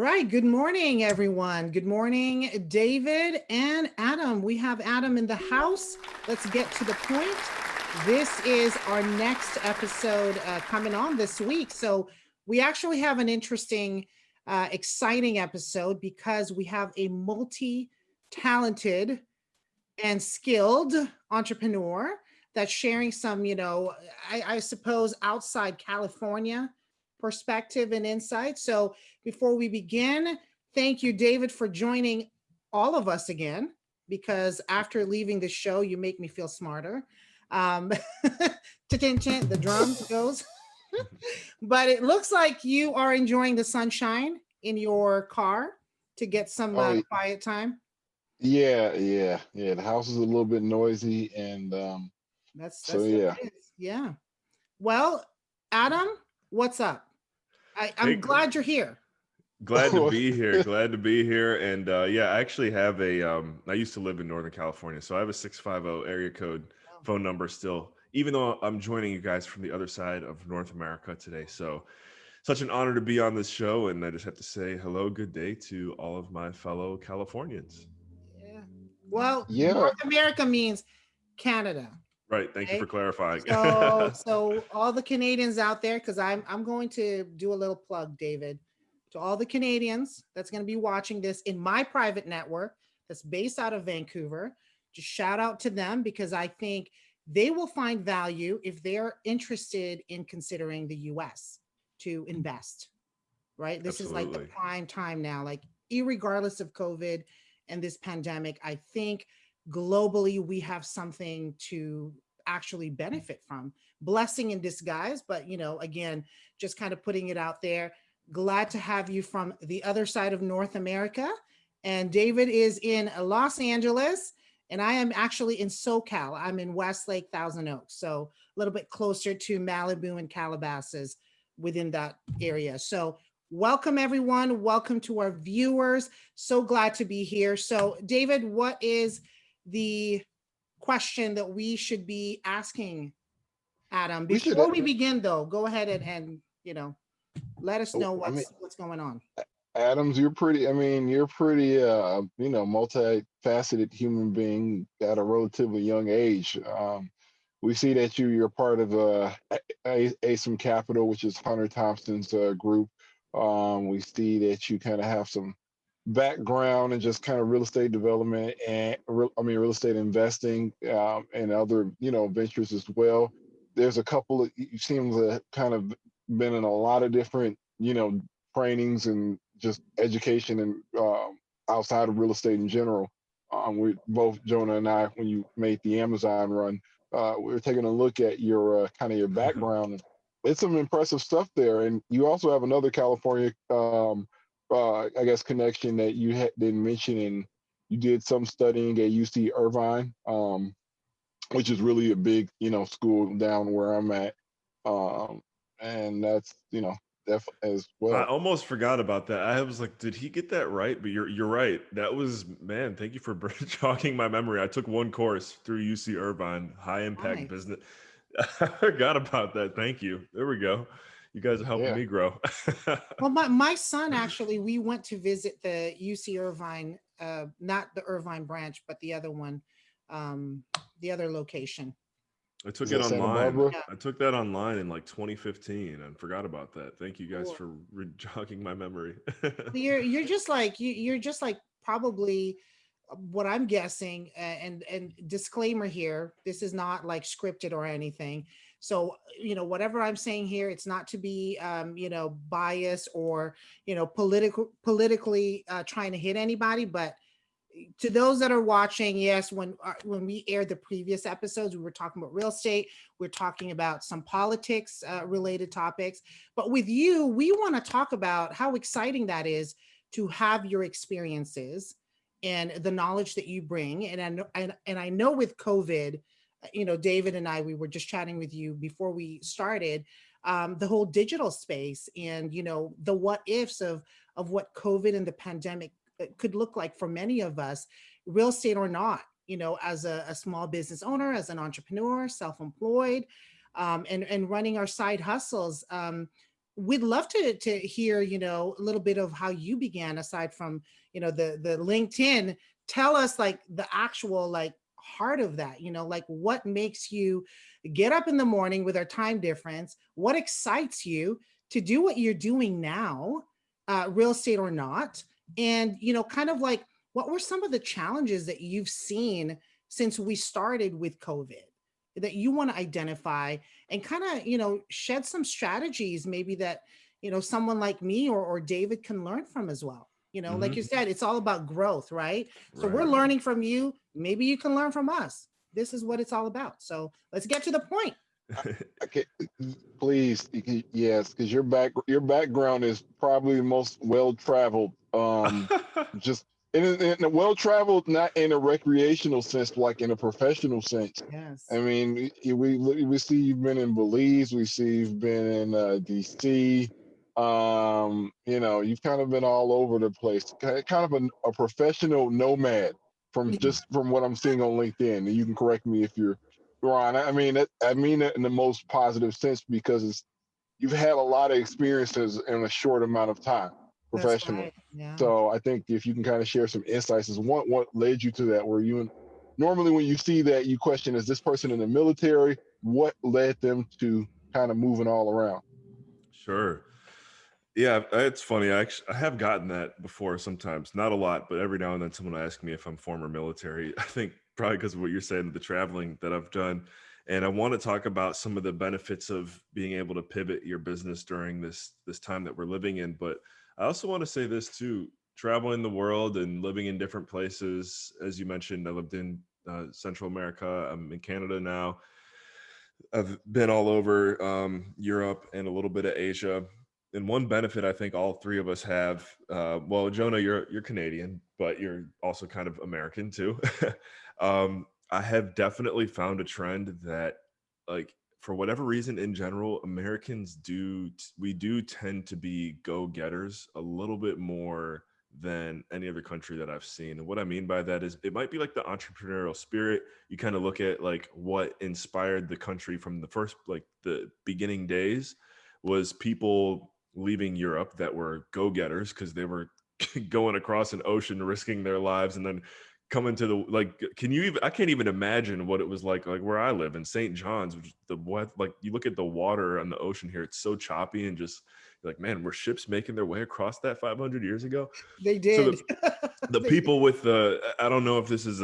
right. Good morning, everyone. Good morning, David and Adam. We have Adam in the house. Let's get to the point. This is our next episode coming on this week. So, we actually have an interesting, exciting episode because we have a multi talented and skilled entrepreneur that's sharing some, I suppose, outside California perspective and insight. So before we begin, thank you, David, for joining all of us again, because after leaving the show, you make me feel smarter. Um, the drums goes. But it looks like you are enjoying the sunshine in your car to get some Oh, quiet time. yeah. The house is a little bit noisy, and so That's the yeah. way it is. Yeah. Well, Adam, what's up? Hey, I'm glad you're here. glad to be here. Glad to be here. And yeah, I actually have I used to live in Northern California, so I have a 650 area code Oh, phone number still, even though I'm joining you guys from the other side of North America today. So, such an honor to be on this show. And I just have to say hello, good day to all of my fellow Californians. yeah. Well, Yeah, North America means Canada. Right. Thank you for Okay. clarifying. So all the Canadians out there, because I'm going to do a little plug, David, to all the Canadians that's going to be watching this in my private network that's based out of Vancouver. Just shout out to them because I think they will find value if they're interested in considering the US to invest, right? This is like the Absolutely. prime time now, like irregardless of COVID and this pandemic, I think globally we have something to actually benefit from. Blessing in disguise, but again, just kind of putting it out there. Glad to have you from the other side of North America. And David is in Los Angeles, and I am actually in SoCal. I'm in Westlake, Thousand Oaks, so a little bit closer to Malibu and Calabasas within that area. So welcome, everyone. Welcome to our viewers. So glad to be here. So, David, what is the question that we should be asking Adam? we should. Before we begin, though, go ahead and let us know I mean, what's going on. Adams, you're pretty. I mean, you're pretty. Multifaceted human being at a relatively young age. We see that you're part of ASIM Capital, which is Hunter Thompson's group. We see that you kind of have some background in just kind of real estate development and real estate investing and other ventures as well. There's a couple of you seem to kind of been in a lot of different trainings and just education and outside of real estate in general. We both Jona and I, when you made the Amazon run, we were taking a look at your kind of your background. It's some impressive stuff there, and you also have another California, I guess, connection that you didn't mention, and you did some studying at UC Irvine, which is really a big, school down where I'm at, and that's, as I well. almost forgot about that. I was like, did he get that right? But you're right. That was, man, thank you for jogging my memory. I took one course through UC Irvine, high impact Nice. business. I forgot about that. Thank you. There we go. You guys are helping Yeah. me grow. Well, my son actually, we went to visit the UC Irvine, not the Irvine branch, but the other one, the other location. I took Is it that Santa online. Barbara? Yeah, I took that online in like 2015 and forgot about that. Thank you guys cool. for jogging my memory. You're just like probably what I'm guessing, and disclaimer here, this is not like scripted or anything. So, whatever I'm saying here, it's not to be biased or politically trying to hit anybody, but to those that are watching, yes, when we aired the previous episodes, we were talking about real estate, we're talking about some politics related topics, but with you, we want to talk about how exciting that is to have your experiences and the knowledge that you bring. And I know with COVID, David and I, we were just chatting with you before we started, the whole digital space and the what ifs of what COVID and the pandemic could look like for many of us, real estate or not, as a small business owner, as an entrepreneur, self-employed, and running our side hustles. we'd love to hear, a little bit of how you began aside from, the LinkedIn. Tell us like the actual like heart of that, like what makes you get up in the morning with our time difference? What excites you to do what you're doing now, real estate or not? And, kind of like what were some of the challenges that you've seen since we started with COVID that you want to identify and kind of, shed some strategies maybe that, someone like me or David can learn from as well. Like Hmm. you said, it's all about growth, right? So we're Right. learning from you. Maybe you can learn from us. This is what it's all about. So let's get to the point. Okay, please, yes, because your background is probably the most well traveled. Just in a well traveled, not in a recreational sense, like in a professional sense. I Yes. mean, we see you've been in Belize, we see you've been in DC. You've kind of been all over the place. Kind of a professional nomad from what I'm seeing on LinkedIn. And you can correct me if you're wrong. I mean that in the most positive sense because you've had a lot of experiences in a short amount of time That's professionally. right. Yeah. So I think if you can kind of share some insights as what led you to that, where normally when you see that you question, is this person in the military? What led them to kind of moving all around? Sure. Yeah, it's funny. I have gotten that before sometimes, not a lot, but every now and then someone will ask me if I'm former military. I think probably because of what you're saying, the traveling that I've done. And I want to talk about some of the benefits of being able to pivot your business during this time that we're living in. But I also want to say this too, traveling the world and living in different places. As you mentioned, I lived in Central America. I'm in Canada now. I've been all over Europe and a little bit of Asia. And one benefit I think all three of us have, well, Jonah, you're Canadian, but you're also kind of American too. I have definitely found a trend that, like, for whatever reason, in general, Americans we do tend to be go-getters a little bit more than any other country that I've seen. And what I mean by that is it might be like the entrepreneurial spirit. You kind of look at like what inspired the country from the first, like the beginning days was people leaving Europe that were go-getters because they were going across an ocean, risking their lives, and then coming to the like. Can you even? I can't even imagine what it was like where I live in St. John's. Which the what like you look at the water on the ocean here, it's so choppy and just like, man, were ships making their way across that 500 years ago? They So did. the They did. people with the, I don't know if this is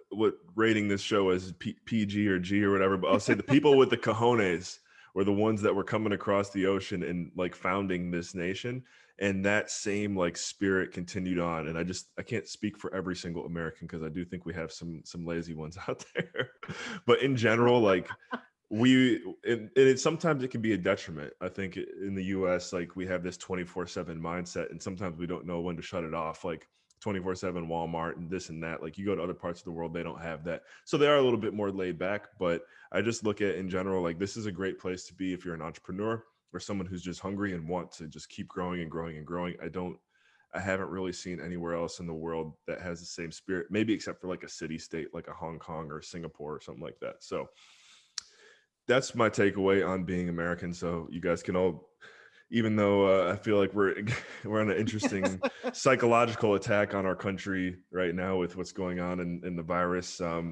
what rating this show as PG or G or whatever, but I'll say the people with the cojones were the ones that were coming across the ocean and like founding this nation. And that same like spirit continued on. And I can't speak for every single American because I do think we have some lazy ones out there. But in general, like sometimes it can be a detriment. I think in the US, like we have this 24/7 mindset, and sometimes we don't know when to shut it off. Like 24/7 Walmart and this and that. Like you go to other parts of the world, they don't have that. So they are a little bit more laid back, but I just look at in general, like this is a great place to be if you're an entrepreneur or someone who's just hungry and want to just keep growing and growing and growing. I haven't really seen anywhere else in the world that has the same spirit, maybe except for like a city state, like a Hong Kong or Singapore or something like that. So that's my takeaway on being American. So you guys can all, even though I feel like we're we're on an interesting psychological attack on our country right now with what's going on in the virus. I'll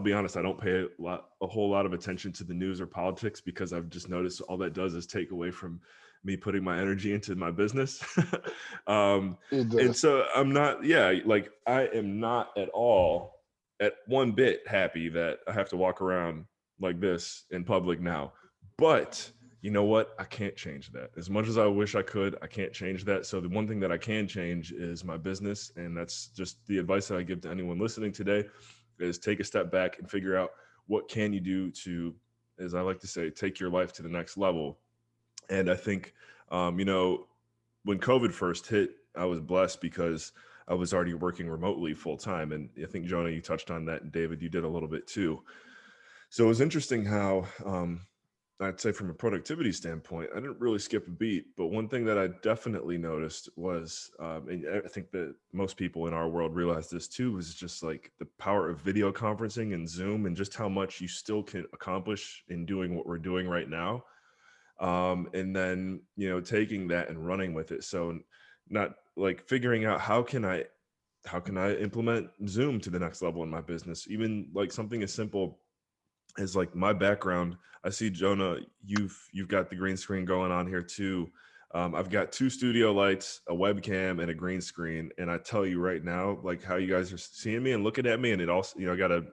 be honest, I don't pay a whole lot of attention to the news or politics because I've just noticed all that does is take away from me putting my energy into my business. It And does. so I am not at all at one bit happy that I have to walk around like this in public now. But you know what? I can't change that. As much as I wish I could, I can't change that. So the one thing that I can change is my business. And that's just the advice that I give to anyone listening today is take a step back and figure out what can you do to, as I like to say, take your life to the next level. And I think, when COVID first hit, I was blessed because I was already working remotely full time. And I think, Jonah, you touched on that. And David, you did a little bit too. So it was interesting how, I'd say from a productivity standpoint, I didn't really skip a beat. But one thing that I definitely noticed was, and I think that most people in our world realize this too, was just like the power of video conferencing and Zoom and just how much you still can accomplish in doing what we're doing right now. and then, you know, taking that and running with it. So not like figuring out how can I implement Zoom to the next level in my business, even like something as simple as like my background. I see, Jonah, you've got the green screen going on here too. I've got 2 studio lights, a webcam, and a green screen. And I tell you right now, like how you guys are seeing me and looking at me, and it also, you know, I got a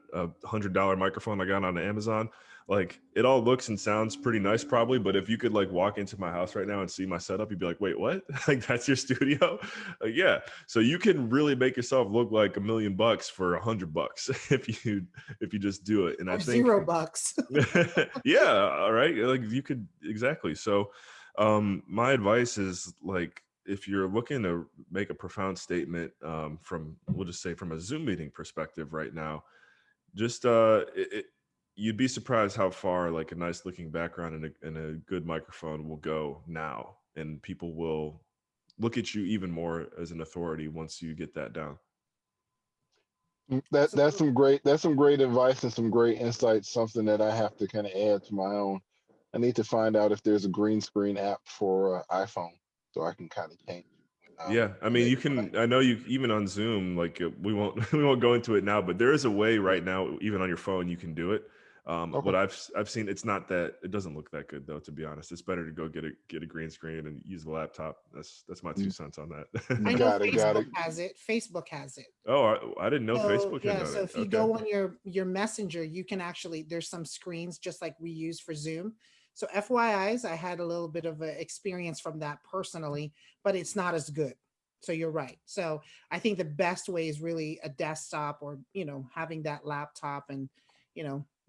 $100 microphone I got on Amazon. Like it all looks and sounds pretty nice probably, but if you could like walk into my house right now and see my setup, you'd be like, wait, what? Like that's your studio? Like, yeah. So you can really make yourself look like $1 million for $100 if you just do it. And I Or think $0. yeah, all right. Like you could exactly. So my advice is like if you're looking to make a profound statement from, we'll just say from a Zoom meeting perspective right now, just you'd be surprised how far like a nice looking background and a good microphone will go now, and people will look at you even more as an authority once you get that down. That's some great advice and some great insights. Something that I have to kind of add to my own. I need to find out if there's a green screen app for iPhone so I can kind of change it. Yeah, I mean, you can. I know you even on Zoom. Like we won't we won't go into it now, but there is a way right now, even on your phone, you can do it. Okay. What I've seen, it's not that, it doesn't look that good though. To be honest, it's better to go get a green screen and use the laptop. That's my 2 cents on that. I know Got it. Facebook has it. Facebook has it. Oh, I didn't know So Facebook had yeah, done so it. if you Okay. go on your messenger, you can actually, there's some screens just like we use for Zoom. So FYIs, I had a little bit of an experience from that personally, but it's not as good. So you're right. So I think the best way is really a desktop, or having that laptop, and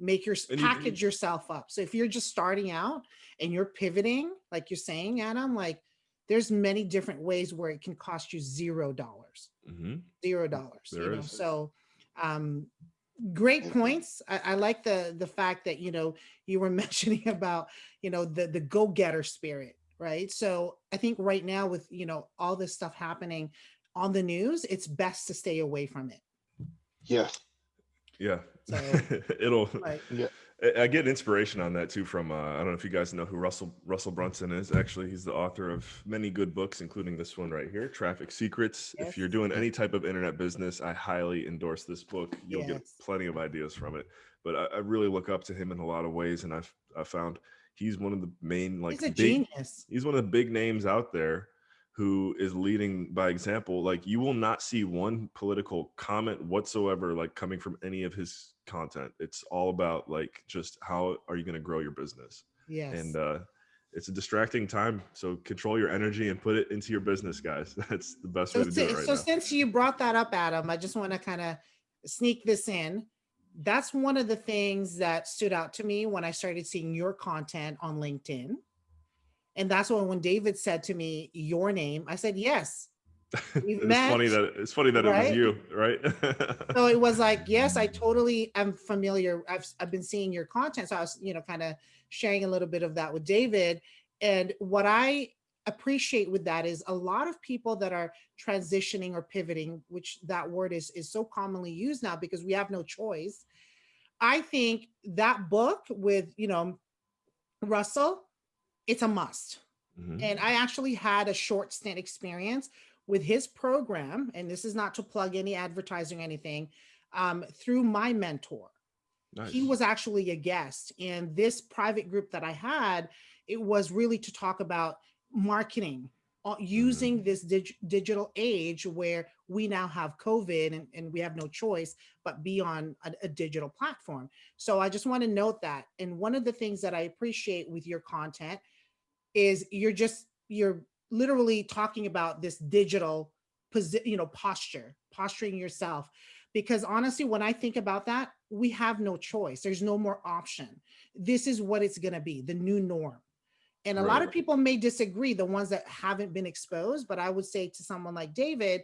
make your And package yourself up. So if you're just starting out and you're pivoting, like you're saying, Adam, like there's many different ways where it can cost you $0. mhm, $0, there is. so um great points. I like the fact that you were mentioning about the go-getter spirit, right? So I think right now with all this stuff happening on the news, it's best to stay away from it. Yes. Yeah, So it'll. right. Yeah. I get inspiration on that too from I don't know if you guys know who Russell Brunson is. Actually, he's the author of many good books, including this one right here, Traffic Secrets. If Yes. you're doing any type of internet business, I highly endorse this book. You'll get Yes. plenty of ideas from it. But I really look up to him in a lot of ways, and I found he's one of the main He's a big. genius. He's one of the big names out there who is leading by example. Like you will not see one political comment whatsoever like coming from any of his content. It's all about like just how are you going to grow your business. Yes. And it's a distracting time, so control your energy and put it into your business, guys. That's the best way to do it right So now. since you brought that up, Adam, I just want to kind of sneak this in. That's one of the things that stood out to me when I started seeing your content on LinkedIn. And that's when David said to me your name, I said, yes, we've It's met, funny that it was right? you, right? So it was like, yes, I totally am familiar. I've been seeing your content. So I was, kind of sharing a little bit of that with David. And what I appreciate with that is a lot of people that are transitioning or pivoting, which that word is so commonly used now because we have no choice. I think that book with, Russell, it's a must. Mhm. And I actually had a short stint experience with his program, and this is not to plug any advertising or anything, through my mentor. He Nice. was actually a guest in this private group that I had. It was really to talk about marketing, using this digital age where we now have COVID, and we have no choice but be on a digital platform. So I just want to note that. And one of the things that I appreciate with your content is you're literally talking about this digital posturing yourself, because honestly when I think about that, we have no choice. There's no more option. This is what it's going to be, the new norm. And a lot of Right. people may disagree, the ones that haven't been exposed, but I would say to someone like David,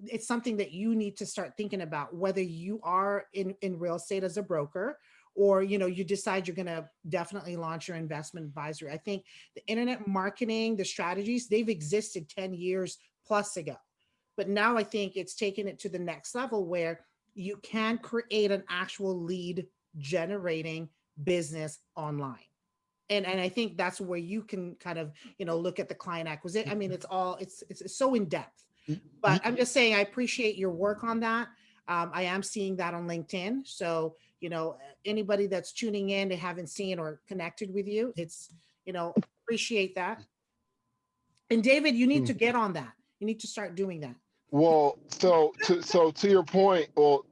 it's something that you need to start thinking about, whether you are in real estate as a broker, or you decide you're going to definitely launch your investment advisory. I think the internet marketing, the strategies, they've existed 10 years plus ago, but now I think it's taken it to the next level where you can create an actual lead generating business online. And I think that's where you can kind of, look at the client acquisition. I mean, it's so in depth. But I'm just saying, I appreciate your work on that. I am seeing that on LinkedIn. So, anybody that's tuning in, they haven't seen or connected with you, appreciate that. And David, you need to get on that. You need to start doing that. Well, so to your point, well,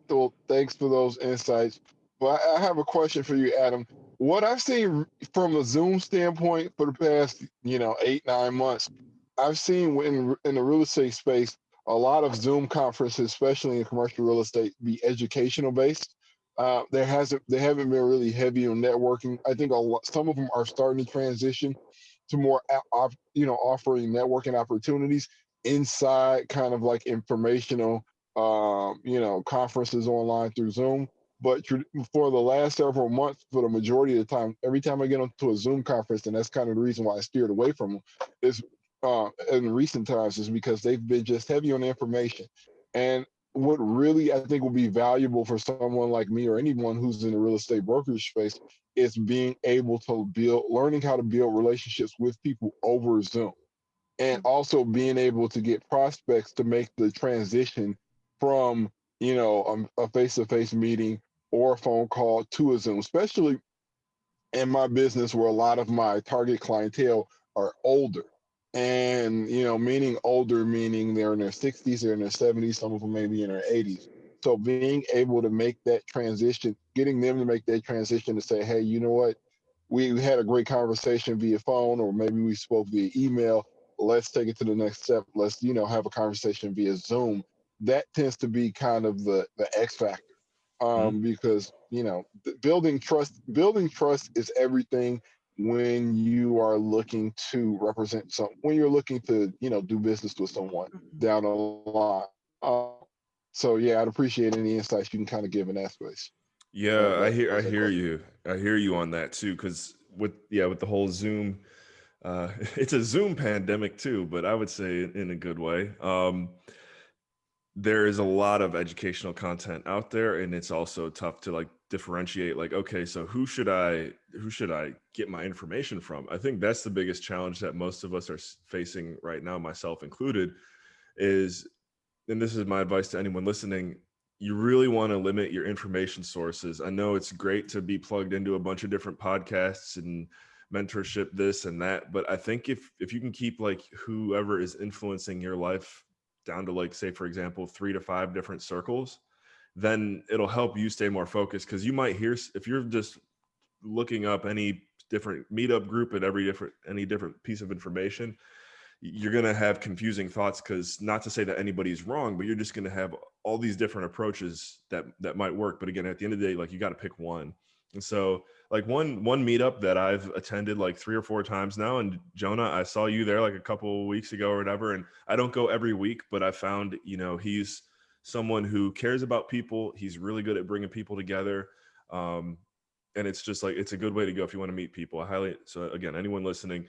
thanks for those insights. But I have a question for you, Adam. What I've seen from a Zoom standpoint for the past, 8, 9 months, I've seen in the real estate space a lot of Zoom conferences, especially in commercial real estate, be educational based. They haven't been really heavy on networking. I think some of them are starting to transition to more, offering networking opportunities inside kind of like informational, conferences online through Zoom. But for the last several months, for the majority of the time, every time I get onto a Zoom conference, and that's kind of the reason why I steered away from them, is in recent times, is because they've been just heavy on information. And what really I think will be valuable for someone like me or anyone who's in the real estate brokerage space is being able to learning how to build relationships with people over Zoom, and also being able to get prospects to make the transition from a face-to-face meeting or a phone call to a Zoom, especially in my business where a lot of my target clientele are older. And meaning older, meaning they're in their 60s, they're in their 70s, some of them may be in their 80s. So being able to make that transition, getting them to make that transition to say, hey, you know what, we had a great conversation via phone, or maybe we spoke via email, let's take it to the next step, let's have a conversation via Zoom. That tends to be kind of the X factor, because building trust is everything when you are looking to represent when you're looking to do business with someone down the line. So yeah, I'd appreciate any insights you can kind of give in that space. Yeah, I hear you on that too, because with the whole Zoom, it's a Zoom pandemic too, but I would say in a good way. There is a lot of educational content out there, and it's also tough to like differentiate, like, okay, so who should I get my information from? I think that's the biggest challenge that most of us are facing right now, myself included, is, and this is my advice to anyone listening, you really want to limit your information sources. I know it's great to be plugged into a bunch of different podcasts and mentorship, this and that, but I think if you can keep like whoever is influencing your life down to, like, say, for example, 3 to 5 different circles, then it'll help you stay more focused. Because you might hear, if you're just looking up any different meetup group at any different piece of information, you're going to have confusing thoughts, because not to say that anybody's wrong, but you're just going to have all these different approaches that might work. But again, at the end of the day, like, you got to pick one. And so, like, one meetup that I've attended like 3 or 4 times now, and Jona, I saw you there like a couple of weeks ago or whatever, and I don't go every week, but I found, he's someone who cares about people. He's really good at bringing people together. And it's just like, it's a good way to go if you want to meet people. So again, anyone listening,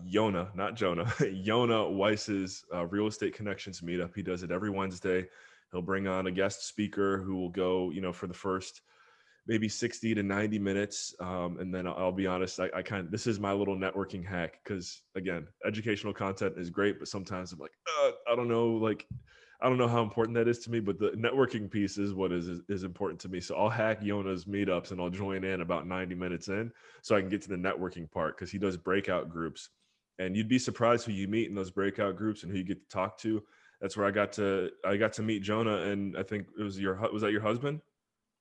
Jona, not Jonah, Jona Weiss's Real Estate Connections meetup. He does it every Wednesday. He'll bring on a guest speaker who will go, for the first maybe 60 to 90 minutes. And then I'll be honest, this is my little networking hack, because again, educational content is great, but sometimes I'm like, I don't know how important that is to me, but the networking piece is what is important to me. So I'll hack Jona's meetups and I'll join in about 90 minutes in so I can get to the networking part, because he does breakout groups, and you'd be surprised who you meet in those breakout groups and who you get to talk to. That's where I got to meet Jona, and I think was that your husband?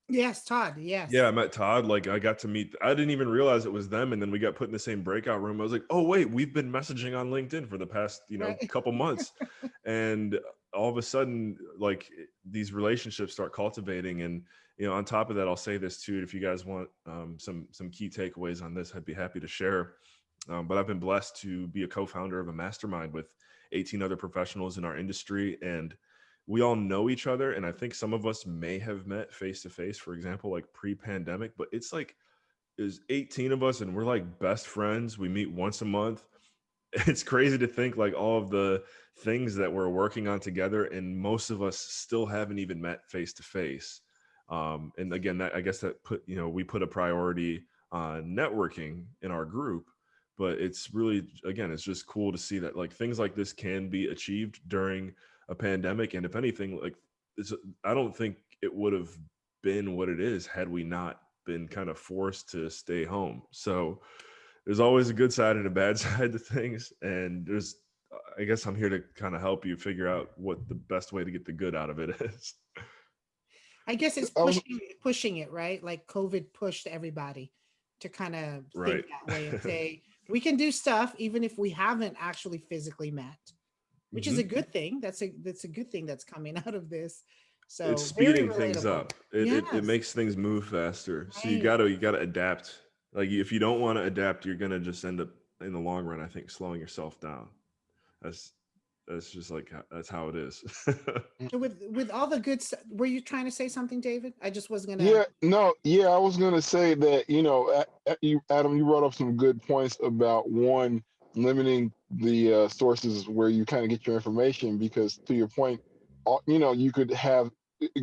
Yes, Todd. Yes. Yeah, I met Todd. Like, I didn't even realize it was them. And then we got put in the same breakout room. I was like, oh, wait, we've been messaging on LinkedIn for the past, Right. couple months. And all of a sudden, like, these relationships start cultivating. And, on top of that, I'll say this too, if you guys want some key takeaways on this, I'd be happy to share. But I've been blessed to be a co-founder of a mastermind with 18 other professionals in our industry. And we all know each other. And I think some of us may have met face to face, for example, like pre-pandemic, but it's like, there's 18 of us and we're like best friends. We meet once a month. It's crazy to think like all of the things that we're working on together, and most of us still haven't even met face to face. And again, I guess that we put a priority networking in our group. But it's really, again, it's just cool to see that like things like this can be achieved during a pandemic. And if anything, like I don't think it would have been what it is had we not been kind of forced to stay home. So there's always a good side and a bad side to things. And I guess I'm here to kind of help you figure out what the best way to get the good out of it is. I guess it's I was, pushing it, right? Like COVID pushed everybody to kind of think Right. that way and say, we can do stuff even if we haven't actually physically met, which is Hmm. a good thing. That's a good thing that's coming out of this. It's So very speeding things relatable. up. It Yes, makes things move faster. So right. you gotta adapt. Like if you don't want to adapt, you're gonna just end up in the long run, I think, slowing yourself down. That's that's just like that's how it is. So with all the good stuff, were you trying to say something, David? I just was gonna. yeah, no, yeah, I was gonna say that, Adam, you brought up some good points about one, limiting the sources where you kind of get your information, because to your point, you could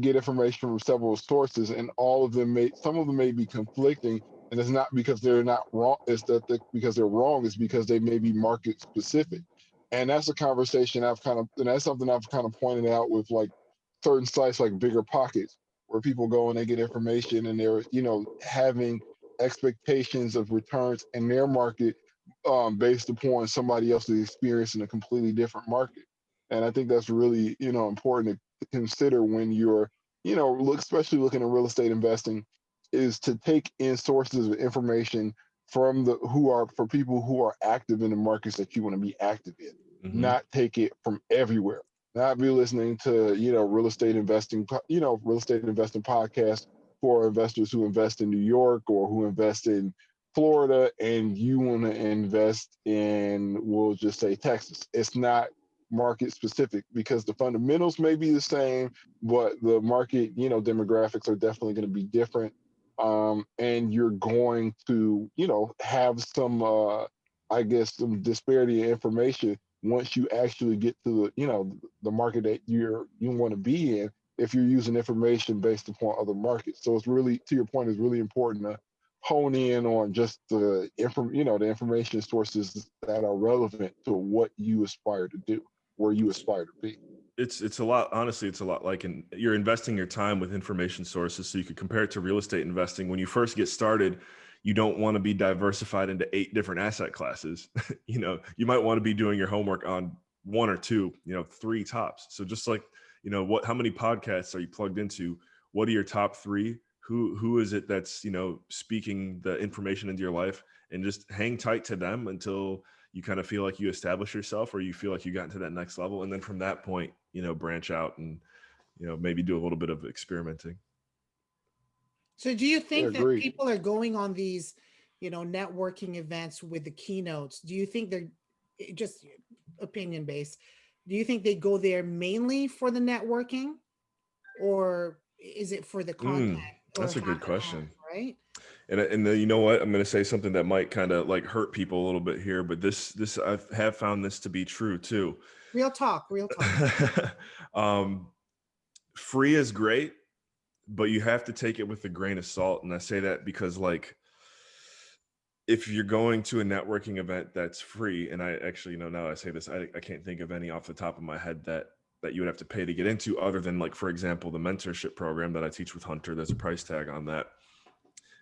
get information from several sources, and all of them some of them may be conflicting, and it's not because they're not wrong, it's that because they're wrong, it's because they may be market specific. And that's a conversation and that's something I've kind of pointed out with like certain sites like Bigger Pockets, where people go and they get information, and they're having expectations of returns in their market, based upon somebody else's experience in a completely different market. And I think that's really important to consider when you're especially looking at real estate investing, is to take in sources of information from for people who are active in the markets that you want to be active in, Hmm. not take it from everywhere, not be listening to real estate investing podcasts for investors who invest in New York or who invest in Florida, and you want to invest in, we'll just say, Texas. It's not market specific, because the fundamentals may be the same, but the market demographics are definitely going to be different. And you're going to have some I guess some disparity in information once you actually get to the market that you want to be in, if you're using information based upon other markets. So it's really, to your point, it's really important to hone in on just the information sources that are relevant to what you aspire to do, where you It's aspire to be. it's a lot, honestly, it's a lot like you're investing your time with information sources. So you could compare it to real estate investing. When you first get started, you don't want to be diversified into 8 different asset classes. You might want to be doing your homework on 1 or 2, 3 tops. So just like, how many podcasts are you plugged into? What are your top 3? Who is it that's, speaking the information into your life, and just hang tight to them until you kind of feel like you establish yourself, or you feel like you got into that next level. And then from that point, branch out and, maybe do a little bit of experimenting. So do you Yeah, think that agreed. people are going on these, networking events with the keynotes? Do you think they're just opinion based? Do you think they go there mainly for the networking, or is it for the content, or That's a half good and half, question. right? And then, you know what? I'm going to say something that might kind of like hurt people a little bit here, but this I have found this to be true too. Real talk, real talk. um, Free is great, but you have to take it with a grain of salt. And I say that because, like, if you're going to a networking event that's free, and I actually, now I say this, I can't think of any off the top of my head that you would have to pay to get into, other than, like, for example, the mentorship program that I teach with Hunter. There's a price tag on that.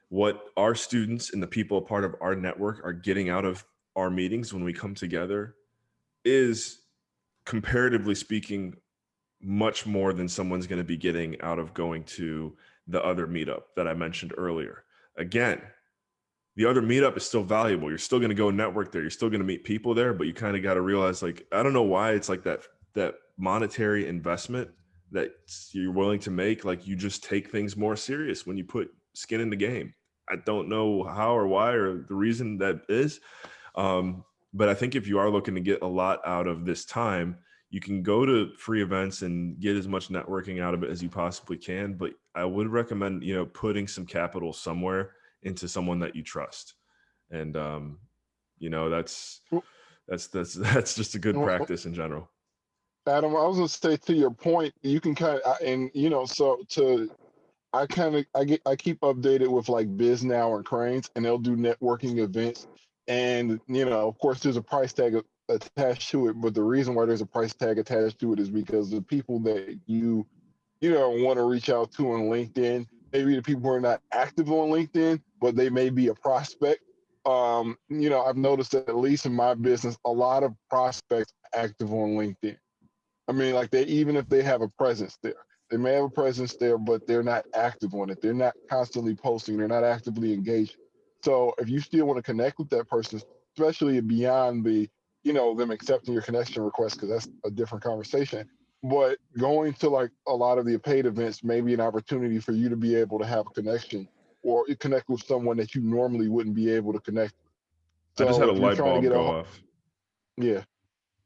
What our students and the people a part of our network are getting out of our meetings when we come together is, comparatively speaking, much more than someone's going to be getting out of going to the other meetup that I mentioned earlier. Again, the other meetup is still valuable. You're still going to go network there. You're still going to meet people there, but you kind of got to realize, like, I don't know why it's like that monetary investment that you're willing to make. Like, you just take things more serious when you put skin in the game. I don't know how or why or the reason that is. But I think if you are looking to get a lot out of this time, you can go to free events and get as much networking out of it as you possibly can. But I would recommend, putting some capital somewhere into someone that you trust. And, that's, Well, that's just a good well, practice in general. Adam, I was going to say, to your point, you can kind of, and so I keep updated with like Biz Now and Cranes, and they'll do networking events. And of course, there's a price tag attached to it. But the reason why there's a price tag attached to it is because the people that you want to reach out to on LinkedIn, maybe the people who are not active on LinkedIn, but they may be a prospect. I've noticed that at least in my business, a lot of prospects are active on LinkedIn. I mean, like even if they have a presence there, they may have a presence there, but they're not active on it. They're not constantly posting. They're not actively engaged. So if you still want to connect with that person, especially beyond them accepting your connection request, because that's a different conversation. But going to like a lot of the paid events may be an opportunity for you to be able to have a connection or connect with someone that you normally wouldn't be able to connect with. I just So had a if you're light trying to bulb get go off. yeah,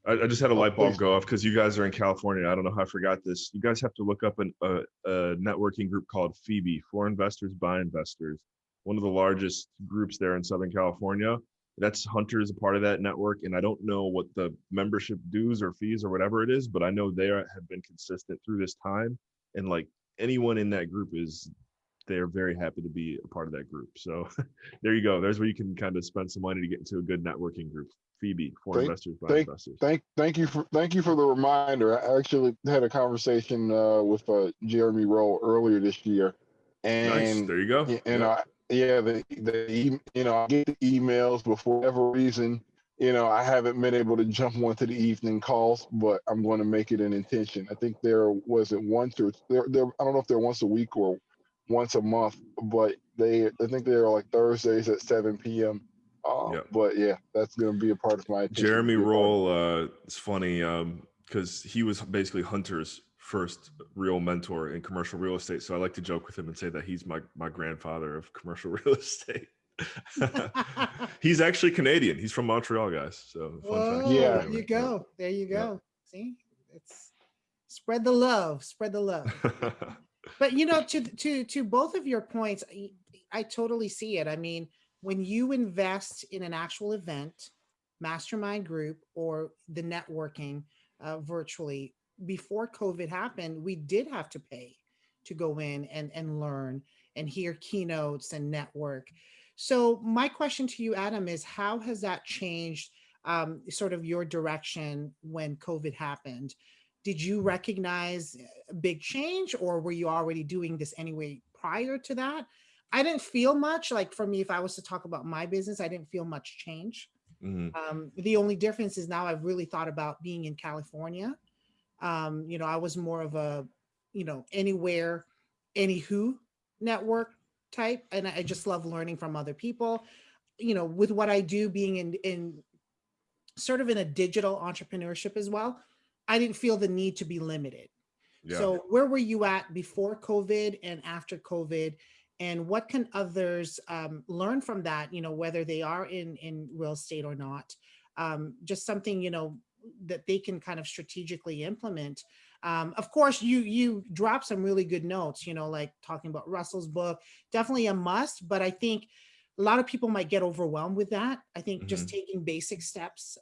I just had a light bulb please. go off because you guys are in California. I don't know how I forgot this. You guys have to look up a networking group called Phoebe, For Investors by Investors, one of the largest groups there in Southern California. That's Hunter's a part of that network, and I don't know what the membership dues or fees or whatever it is, but I know they have been consistent through this time. And like anyone in that group they're very happy to be a part of that group. So there you go. There's where you can kind of spend some money to get into a good networking group. Phoebe, For Thank, Investors by thank, Investors. thank you for the reminder. I actually had a conversation with Jeremy Roll earlier this year, Nice. and There you go. Yep. yeah, I get the emails, but for whatever reason, I haven't been able to jump onto the evening calls, but I'm going to make it an intention. I think there was it once or there. I don't know if they're once a week or once a month, but I think they're like Thursdays at 7 p.m. Yep. But yeah, that's going to be a part of my attention. Jeremy Roll, it's funny because he was basically Hunter's first real mentor in commercial real estate. So I like to joke with him and say that he's my grandfather of commercial real estate. He's actually Canadian. He's from Montreal, guys. So fun fact. Yeah. There you go. There you go. See, it's spread the love. Spread the love. But to both of your points, I totally see it. I mean, when you invest in an actual event, mastermind group, or the networking virtually, before COVID happened, we did have to pay to go in and learn and hear keynotes and network. So my question to you, Adam, is how has that changed sort of your direction when COVID happened? Did you recognize a big change, or were you already doing this anyway prior to that? I didn't feel much. Like for me, if I was to talk about my business, I didn't feel much change. The only difference is now I've really thought about being in California. I was more of a, anywhere, anywho network type. And I just love learning from other people. With what I do, being in sort of in a digital entrepreneurship as well, I didn't feel the need to be limited. Yeah. So where were you at before COVID and after COVID? And what can others learn from that, whether they are in real estate or not? Just something, that they can kind of strategically implement. Of course, you drop some really good notes, like talking about Russell's book, definitely a must. But I think a lot of people might get overwhelmed with that. I think just taking basic steps.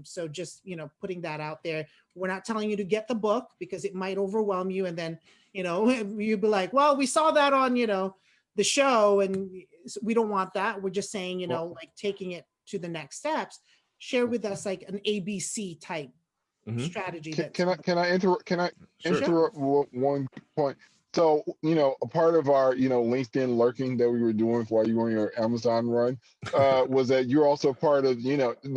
So just, putting that out there. We're not telling you to get the book because it might overwhelm you. And then, you'd be like, well, we saw that on, the show, and we don't want that. We're just saying, like taking it to the next steps. Share with us like an ABC type strategy. Can I interrupt? Can I interrupt one point? So, a part of our, LinkedIn lurking that we were doing while you were on your Amazon run was that you're also part of,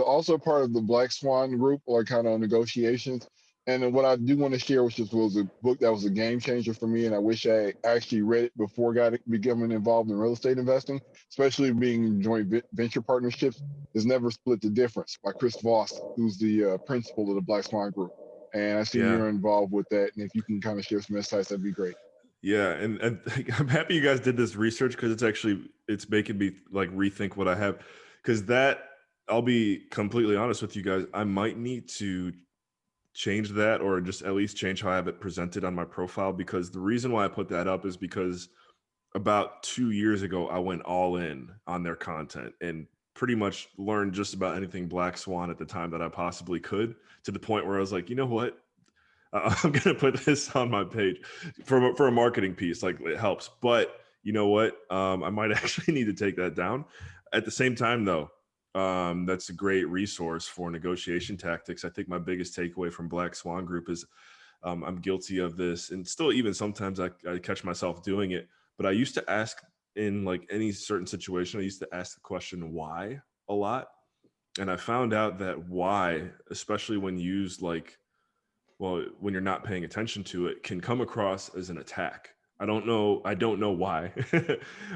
also part of the Black Swan group, or kind of negotiations. And then what I do want to share, which was a book that was a game changer for me, and I wish I actually read it before becoming involved in real estate investing, especially being in joint venture partnerships, is Never Split the Difference by Chris Voss, who's the principal of the Black Swan Group. And I see you're involved with that. And if you can kind of share some insights, that'd be great. Yeah, and I'm happy you guys did this research because it's making me like rethink what I have, because I'll be completely honest with you guys, I might need to change that, or just at least change how I have it presented on my profile, because the reason why I put that up is because about 2 years ago I went all in on their content and pretty much learned just about anything Black Swan at the time that I possibly could, to the point where I was like, you know what? I'm gonna put this on my page for a marketing piece. Like, it helps, but you know what? I might actually need to take that down. At the same time, though, that's a great resource for negotiation tactics. I think my biggest takeaway from Black Swan Group is I'm guilty of this, and still, even sometimes I catch myself doing it. But I used to ask, in like any certain situation, I used to ask the question why a lot, and I found out that why, especially when used like, well, when you're not paying attention to it, can come across as an attack. I don't know why.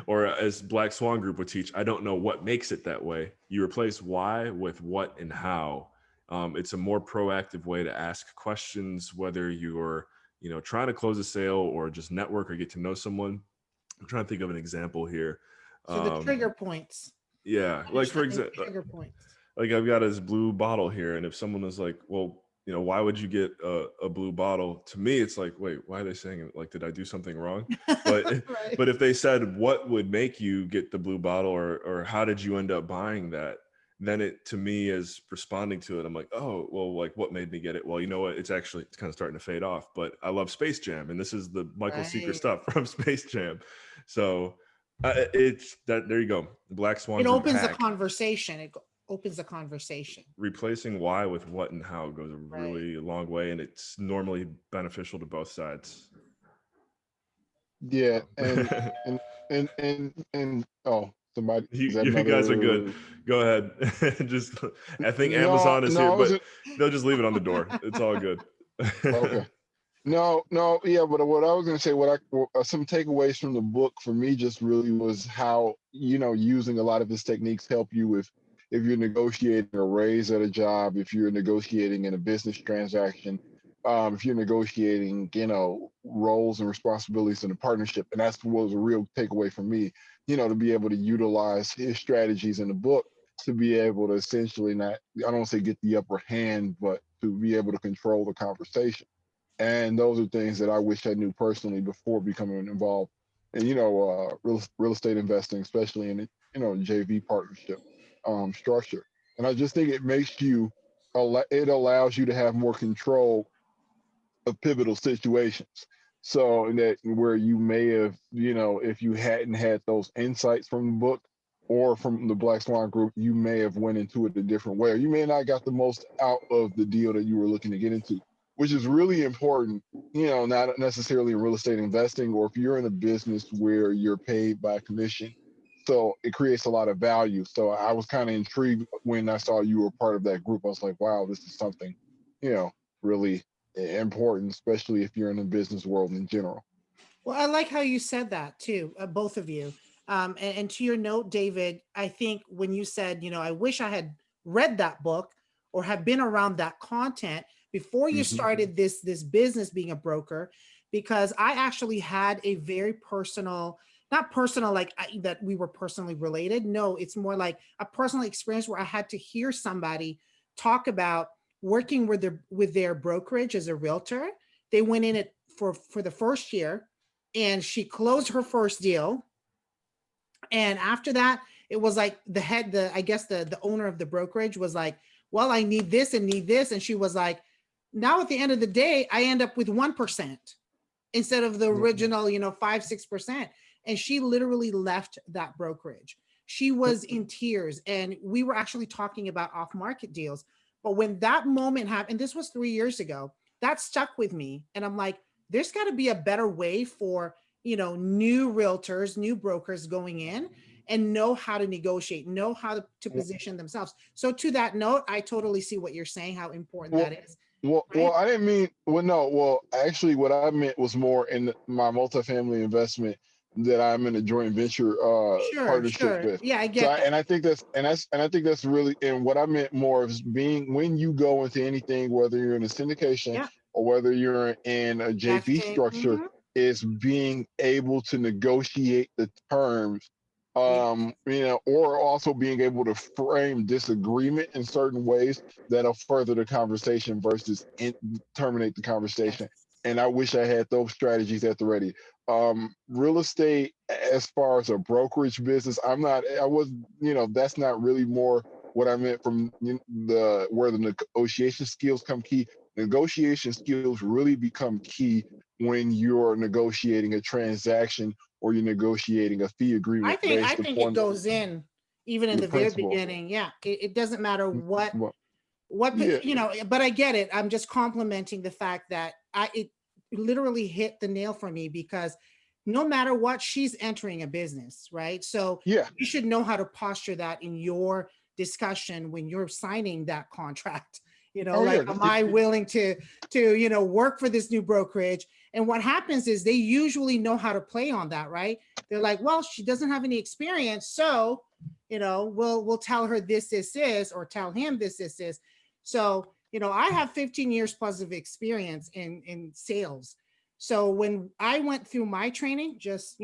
Or as Black Swan Group would teach, I don't know what makes it that way. You replace why with what and how. It's a more proactive way to ask questions, whether you're, trying to close a sale or just network or get to know someone. I'm trying to think of an example here. So the trigger points. Yeah, like for Understanding example, trigger points. like I've got this blue bottle here, and if someone was like, well, why would you get a blue bottle? To me, it's like, wait, why are they saying it? Like, did I do something wrong? But Right. but if they said, what would make you get the blue bottle, or how did you end up buying that? Then it, to me, is responding to it. I'm like, oh, well, like, what made me get it? Well, you know what? It's kind of starting to fade off, but I love Space Jam, and this is the Michael Seeker Right. stuff from Space Jam. So it's that. There you go. The Black Swan It Group opens the hack. conversation. It opens the conversation. Replacing why with what and how goes a Right. really long way, and it's normally beneficial to both sides. Yeah, and oh, somebody, is that You guys are good. another? Go ahead. Just, I think No, Amazon is no, here, I but wasn't. they'll just leave it on the door. It's all good. Okay. No, no, yeah, but what I was gonna say, some takeaways from the book for me just really was how, using a lot of his techniques help you with if you're negotiating a raise at a job, if you're negotiating in a business transaction, if you're negotiating, roles and responsibilities in a partnership. And that's what was a real takeaway for me, to be able to utilize his strategies in the book to be able to essentially not, I don't want to say get the upper hand, but to be able to control the conversation. And those are things that I wish I knew personally before becoming involved in, real estate investing, especially in, JV partnership structure. And I just think it makes you, it allows you to have more control of pivotal situations. So that where you may have, if you hadn't had those insights from the book or from the Black Swan Group, you may have went into it a different way, or you may not got the most out of the deal that you were looking to get into, which is really important, not necessarily in real estate investing, or if you're in a business where you're paid by commission. So it creates a lot of value. So I was kind of intrigued when I saw you were part of that group. I was like, wow, this is something, really important, especially if you're in the business world in general. Well, I like how you said that too, both of you. And to your note, David, I think when you said, I wish I had read that book or have been around that content before you started this business being a broker, because I actually had a very personal, not personal like that we were personally related. No, it's more like a personal experience where I had to hear somebody talk about working with their brokerage as a realtor. They went in it for the first year, and she closed her first deal. And after that, it was like the owner of the brokerage was like, well, I need this and need this. And she was like, now at the end of the day, I end up with 1% instead of the original, 5-6%. And she literally left that brokerage. She was in tears, and we were actually talking about off-market deals. But when that moment happened, and this was 3 years ago, that stuck with me. And I'm like, there's got to be a better way for, new realtors, new brokers going in and know how to negotiate, know how to position themselves. So to that note, I totally see what you're saying, how important Well, that is. well, I didn't mean, well, no, well, actually what I meant was more in my multifamily investment that I'm in a joint venture partnership Sure. with. Yeah, I So get that. and I think I think that's really, and what I meant more is being, when you go into anything, whether you're in a syndication Yeah. or whether you're in a JV Investing. structure, is being able to negotiate the terms, or also being able to frame disagreement in certain ways that'll further the conversation versus terminate the conversation. Yes. And I wish I had those strategies at the ready. Real estate, as far as a brokerage business, that's not really more what I meant from where the negotiation skills come key. negotiation skills really become key when you're negotiating a transaction or you're negotiating a fee agreement I based think it upon goes in even in the the very principle. beginning. Yeah, it doesn't matter Well, what yeah, you know, but I get it. I'm just complimenting the fact that it literally hit the nail for me, because no matter what, she's entering a business, right? So yeah. you should know how to posture that in your discussion when you're signing that contract. You know, Oh like, yeah. am I willing to work for this new brokerage? And what happens is they usually know how to play on that, right? They're like, well, she doesn't have any experience, so we'll tell her this, or tell him this. So, I have 15 years plus of experience in sales. So when I went through my training, just,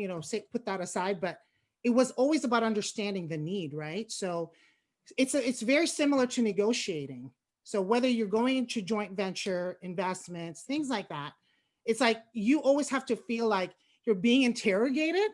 put that aside, but it was always about understanding the need, right? So it's very similar to negotiating. So whether you're going into joint venture investments, things like that, it's like you always have to feel like you're being interrogated.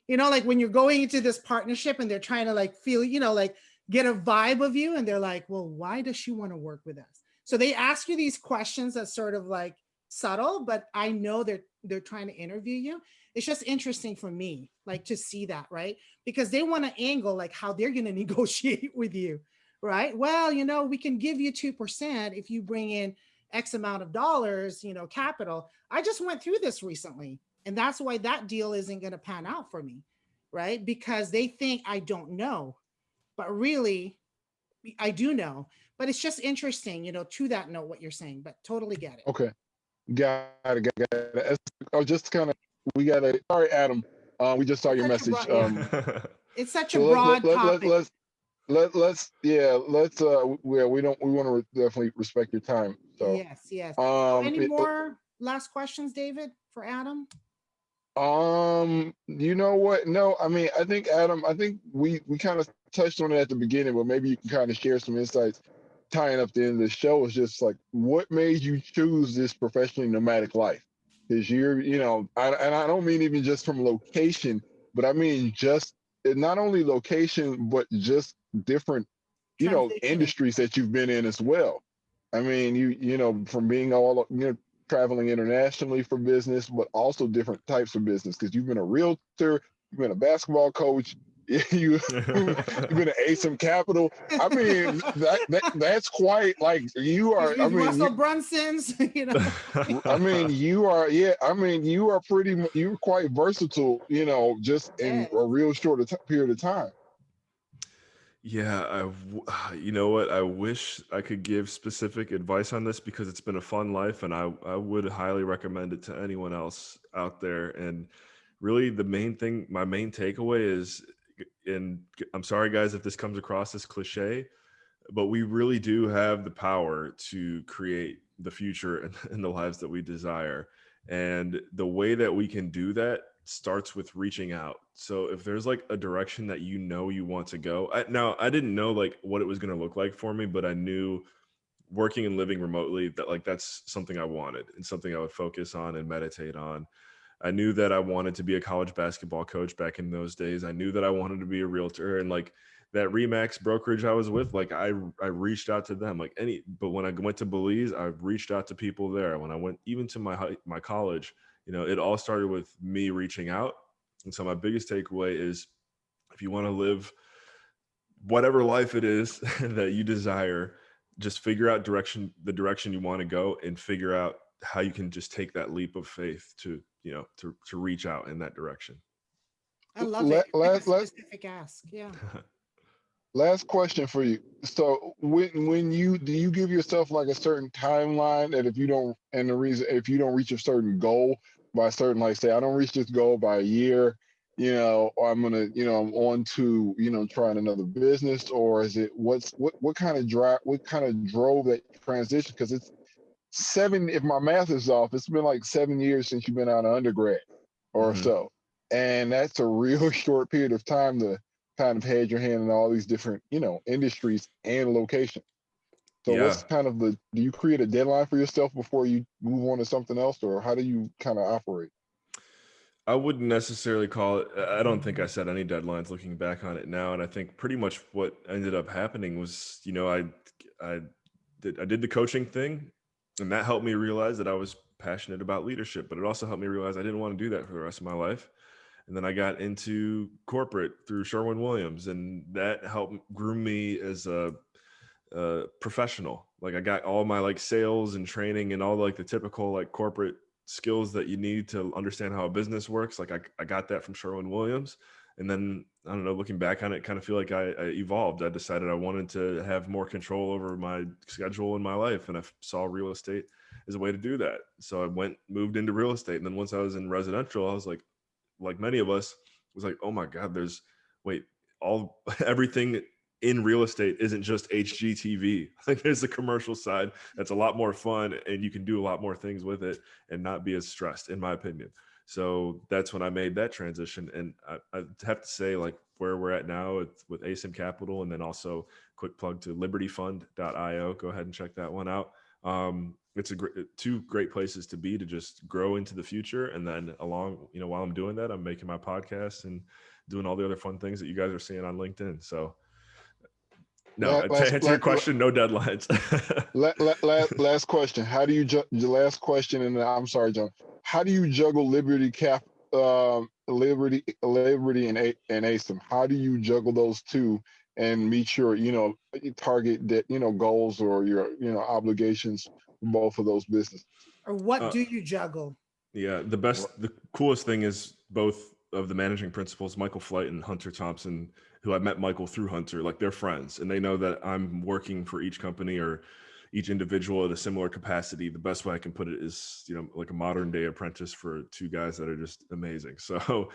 Like when you're going into this partnership and they're trying to like feel, like get a vibe of you, and they're like, well, why does she want to work with us? So they ask you these questions that sort of like subtle, but I know they're trying to interview you. It's just interesting for me, like, to see that, right? Because they want to angle like how they're going to negotiate with you, right? Well, we can give you 2% if you bring in X amount of dollars, capital. I just went through this recently, and that's why that deal isn't going to pan out for me, right? Because they think I don't know, but really I do know. But it's just interesting, to that note, what you're saying, but totally get it. Okay. Got it. Oh, just kind of, we got to, sorry, Adam. We just saw It's your such a message. broad, yeah. It's such a So broad topic. we want to definitely respect your time. So, Yes, yes. So um, any it- more last questions, David, for Adam? you know what? No, I mean, I think Adam, I think we kind of touched on it at the beginning, but maybe you can kind of share some insights tying up the end of the show. Is just like, what made you choose this professionally nomadic life? Because and I don't mean even just from location, but I mean just not only location, but just different, Transitioning. industries that you've been in as well. I mean, from being all, traveling internationally for business, but also different types of business, because you've been a realtor, you've been a basketball coach, you've been an ASIM Capital. I mean, that's quite like you are. I With mean, Russell Brunson's, I mean, you are. Yeah, I mean, you are you're quite versatile. Just in Yes. a real short period of time. Yeah, you know what? I wish I could give specific advice on this because it's been a fun life, and I would highly recommend it to anyone else out there. And really, my main takeaway is, and I'm sorry, guys, if this comes across as cliche, but we really do have the power to create the future and the lives that we desire. And the way that we can do that starts with reaching out. So if there's like a direction that you want to go, now I didn't know like what it was going to look like for me, but I knew working and living remotely that like that's something I wanted and something I would focus on and meditate on. I knew that I wanted to be a college basketball coach back in those days. I knew that I wanted to be a realtor, and like that Remax brokerage I was with, like I reached out to them but when I went to Belize, I reached out to people there. When I went even to my college, it all started with me reaching out. And so my biggest takeaway is if you want to live whatever life it is that you desire, just figure out the direction you want to go, and figure out how you can just take that leap of faith to reach out in that direction. I love it. Let, It's like a let, let, specific ask. Yeah. Last question for you. So when do you give yourself like a certain timeline that if you don't, and the reason if you don't reach a certain goal by a certain, like, say I don't reach this goal by a year, or I'm gonna, I'm on to, trying another business, or is it what kind of drove that transition? Because it's if my math is off, it's been like 7 years since you've been out of undergrad or Mhm. so. And that's a real short period of time to kind of had your hand in all these different, industries and locations. So Yeah, what's kind of do you create a deadline for yourself before you move on to something else, or how do you kind of operate? I wouldn't necessarily call it. I don't think I set any deadlines looking back on it now, and I think pretty much what ended up happening was, I did the coaching thing, And that helped me realize that I was passionate about leadership, but it also helped me realize I didn't want to do that for the rest of my life. And then I got into corporate through Sherwin-Williams, and that helped groom me as a professional. Like I got all my like sales and training and all like the typical like corporate skills that you need to understand how a business works. Like I got that from Sherwin-Williams. And then I don't know, looking back on it, kind of feel like I evolved. I decided I wanted to have more control over my schedule in my life, and I saw real estate as a way to do that. So I moved into real estate, and then once I was in residential, I was like many of us, was like, oh my God, everything in real estate isn't just HGTV. Like there's the commercial side that's a lot more fun, and you can do a lot more things with it and not be as stressed, in my opinion. So that's when I made that transition. And I have to say, like where we're at now with ASIM Capital, and then also quick plug to libertyfund.io. Go ahead and check that one out. It's two great places to be to just grow into the future. And then while I'm doing that, I'm making my podcast and doing all the other fun things that you guys are seeing on LinkedIn. So no, to answer your question, no deadlines. Last question. How do you the last question? And I'm sorry, John. How do you juggle Liberty and ASIM? How do you juggle those two and meet your target that goals or your obligations for both of those businesses? Or what do you juggle? Yeah, the coolest thing is both of the managing principals, Michael Flight and Hunter Thompson, who I met Michael through Hunter, like they're friends, and they know that I'm working for each company or each individual at a similar capacity. The best way I can put it is, like a modern day apprentice for two guys that are just amazing. So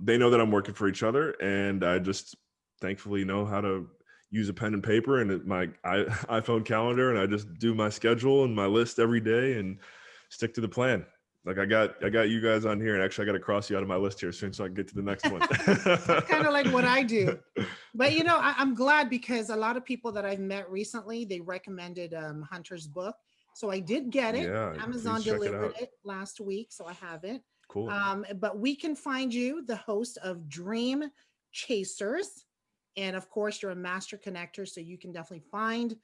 they know that I'm working for each other, and I just thankfully know how to use a pen and paper and my iPhone calendar, and I just do my schedule and my list every day and stick to the plan. Like I got you guys on here, and actually I got to cross you out of my list here soon so I can get to the next one. That's kind of like what I do. But I'm glad because a lot of people that I've met recently, they recommended Hunter's book. So I did get it. Yeah, Amazon delivered it last week, so I have it. Cool. But we can find you, the host of Dream Chasers. And of course, you're a master connector, so you can definitely find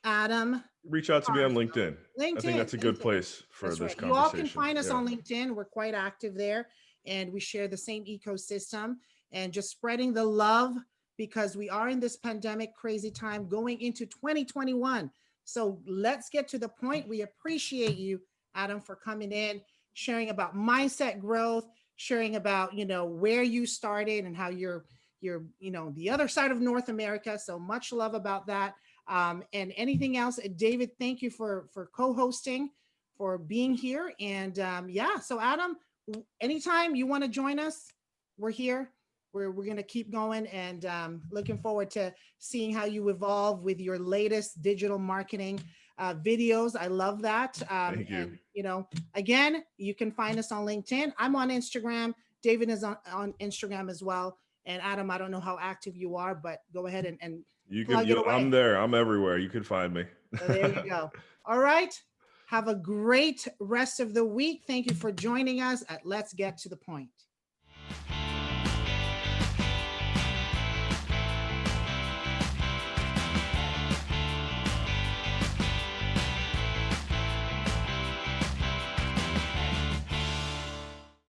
Adam. Reach out to me on LinkedIn. I think that's a good place for that's this right. conversation. You all can find us on LinkedIn. We're quite active there, and we share the same ecosystem and just spreading the love, because we are in this pandemic crazy time going into 2021. So let's get to the point. We appreciate you, Adam, for coming in, sharing about mindset growth, sharing about, where you started and how you're the other side of North America. So much love about that. And anything else, David, thank you for co-hosting, for being here. And so Adam, anytime you want to join us, we're here. We're going to keep going, and looking forward to seeing how you evolve with your latest digital marketing videos. I love that. Thank you. And, again, you can find us on LinkedIn. I'm on Instagram. David is on Instagram as well. And Adam, I don't know how active you are, but go ahead and I'm there. I'm everywhere. You can find me. So there you go. All right. Have a great rest of the week. Thank you for joining us at Let's Get to the Point.